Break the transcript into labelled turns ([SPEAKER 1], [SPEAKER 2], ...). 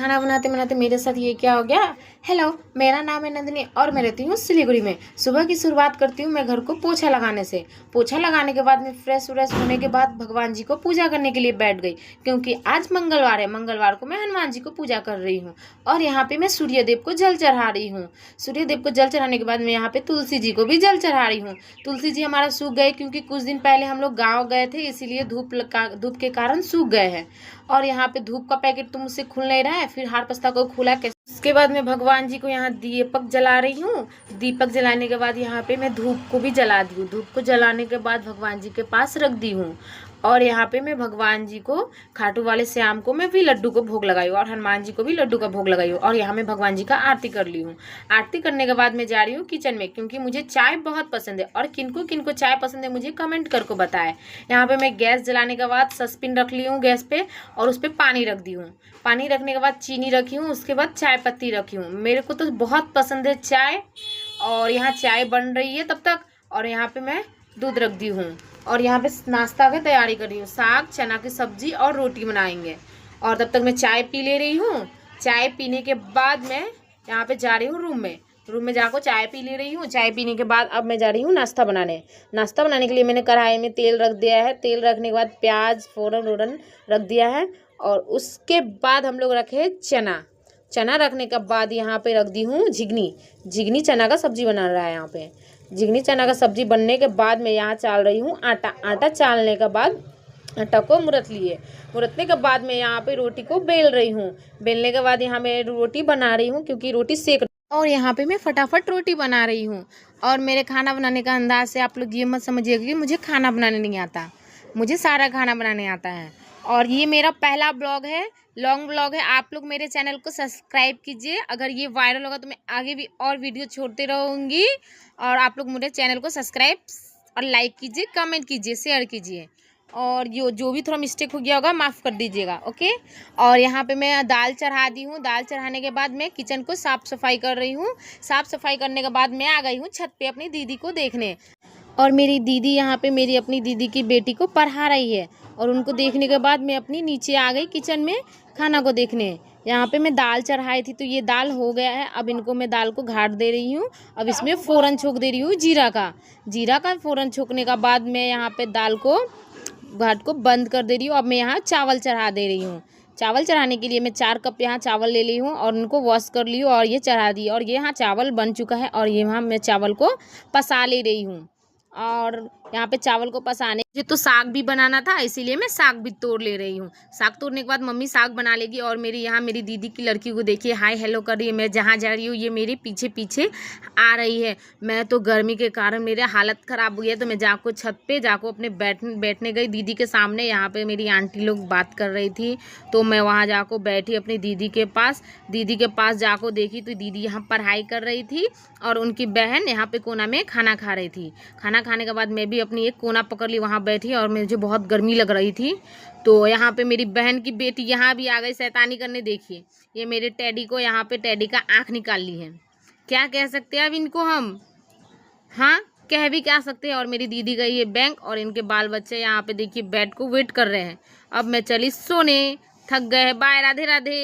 [SPEAKER 1] खाना बनाते बनाते मेरे साथ ये क्या हो गया। हेलो, मेरा नाम है नंदिनी और मैं रहती हूँ सिलीगुड़ी में। सुबह की शुरुआत करती हूँ मैं घर को पोछा लगाने से। पोछा लगाने के बाद में फ्रेश व्रेश होने के बाद भगवान जी को पूजा करने के लिए बैठ गई, क्योंकि आज मंगलवार है। मंगलवार को मैं हनुमान जी को पूजा कर रही हूँ और यहाँ पे मैं सूर्य देव को जल चढ़ा रही हूँ। सूर्य देव को जल चढ़ाने के बाद मैं यहाँ पे तुलसी जी को भी जल चढ़ा रही हूँ। तुलसी जी हमारा सूख गए, क्योंकि कुछ दिन पहले हम लोग गाँव गए थे, इसीलिए धूप के कारण सूख गए हैं। और यहाँ पे धूप का पैकेट तो मुझसे खुल नहीं रहा है, फिर हार पस्ता को खुला कैसे। उसके बाद मैं भगवान जी को यहाँ दीपक जला रही हूँ। दीपक जलाने के बाद यहाँ पे मैं धूप को भी जला दी हूँ। धूप को जलाने के बाद भगवान जी के पास रख दी हूँ। और यहाँ पे मैं भगवान जी को, खाटू वाले श्याम को मैं भी लड्डू को भोग लगाई हूँ और हनुमान जी को भी लड्डू का भोग लगाई हूँ। और यहाँ मैं भगवान जी का आरती कर ली हूँ। आरती करने के बाद मैं जा रही हूँ किचन में, क्योंकि मुझे चाय बहुत पसंद है। और किनको किनको चाय पसंद है मुझे कमेंट करके बताएं। यहाँ पे मैं गैस जलाने के बाद सस्पिन रख ली हूँ गैस पे और उस पर पानी रख दी हूँ। पानी रखने के बाद चीनी रखी हूँ, उसके बाद चाय पत्ती रखी हूँ। मेरे को तो बहुत पसंद है चाय। और यहाँ चाय बन रही है तब तक, और यहाँ पे मैं दूध रख दी हूँ। और यहाँ पे नाश्ता की तैयारी कर रही हूँ। साग, चना की सब्जी और रोटी बनाएंगे। और तब तक मैं चाय पी ले रही हूँ। चाय पीने के बाद मैं यहाँ पे जा रही हूँ रूम में जाकर चाय पी ले रही हूँ। चाय पीने के बाद अब मैं जा रही हूँ नाश्ता बनाने। नाश्ता बनाने के लिए मैंने कढ़ाई में तेल रख दिया है। तेल रखने के बाद प्याज, फोरन रख दिया है। और उसके बाद हम लोग रखे चना रखने के बाद यहाँ पे रख दी हूँ झिगनी चना का सब्जी बना रहा है। यहाँ पे झिगनी चना का सब्जी बनने के बाद मैं यहाँ चाल रही हूँ आटा चालने के बाद आटा को मुरतने के बाद मैं यहाँ पे रोटी को बेल रही हूँ। बेलने के बाद यहाँ मैं रोटी बना रही हूँ, क्योंकि रोटी सेक, और यहाँ पे मैं फटाफट रोटी बना रही हूँ। और मेरे खाना बनाने का अंदाज से आप लोग ये मत समझिएगा कि मुझे खाना बनाने नहीं आता। मुझे सारा खाना बनाने आता है। और ये मेरा पहला ब्लॉग है, लॉन्ग ब्लॉग है। आप लोग मेरे चैनल को सब्सक्राइब कीजिए। अगर ये वायरल होगा तो मैं आगे भी और वीडियो छोड़ते रहूँगी। और आप लोग मेरे चैनल को सब्सक्राइब और लाइक कीजिए, कमेंट कीजिए, शेयर कीजिए। और जो भी थोड़ा मिस्टेक हो गया होगा माफ़ कर दीजिएगा, ओके। और यहाँ पे मैं दाल चढ़ा दी हूँ। दाल चढ़ाने के बाद मैं किचन को साफ़ सफाई कर रही हूँ। साफ़ सफाई करने के बाद मैं आ गई हूँ छत पे अपनी दीदी को देखने। और मेरी दीदी यहाँ पे मेरी अपनी दीदी की बेटी को पढ़ा रही है। और उनको देखने के बाद मैं अपनी नीचे आ गई किचन में खाना को देखने। यहाँ पे मैं दाल चढ़ाई थी तो ये दाल हो गया है। अब इनको मैं दाल को घाट दे रही हूँ। अब इसमें फ़ौरन छोंक दे रही हूँ जीरा का फ़ौरन छोंकने का बाद मैं यहाँ पे दाल को घाट को बंद कर दे रही हूँ। अब मैं यहाँ चावल चढ़ा दे रही हूँ। चावल चढ़ाने के लिए मैं 4 कप यहाँ चावल ले ली हूँ और उनको वॉश कर ली हूँ और ये चढ़ा दी। और ये यहाँ चावल बन चुका है और ये यहाँ मैं चावल को पसा ले रही हूँ। और यहाँ पे चावल को पसाने मुझे तो साग भी बनाना था, इसीलिए मैं साग भी तोड़ ले रही हूँ। साग तोड़ने के बाद मम्मी साग बना लेगी। और मेरी दीदी की लड़की को देखिए हाय हेलो कर रही है। मैं जहाँ जा रही हूँ ये मेरे पीछे पीछे आ रही है। मैं तो गर्मी के कारण मेरे हालत ख़राब हुई है, तो मैं जाको छत पे जाको अपने बैठने गई दीदी के सामने। यहाँ पे मेरी आंटी लोग बात कर रही थी, तो मैं वहाँ जाको बैठी अपनी दीदी के पास जाको देखी तो दीदी यहाँ पढ़ाई कर रही थी और उनकी बहन यहाँ पे कोना में खाना खा रही थी। खाना खाने के बाद मैं भी अपनी एक कोना पकड़ ली, वहाँ बैठी, और मुझे बहुत गर्मी लग रही थी। तो यहाँ पे मेरी बहन की बेटी यहाँ भी आ गई शैतानी करने। देखिए ये मेरे टेडी को, यहाँ पे टेडी का आँख निकाल ली है। क्या कह सकते हैं अब इनको हम, हाँ कह भी क्या सकते हैं। और मेरी दीदी गई है बैंक और इनके बाल बच्चे यहाँ पे देखिए बेड को वेट कर रहे हैं। अब मैं चली सोने, थक गए। बाय, राधे राधे।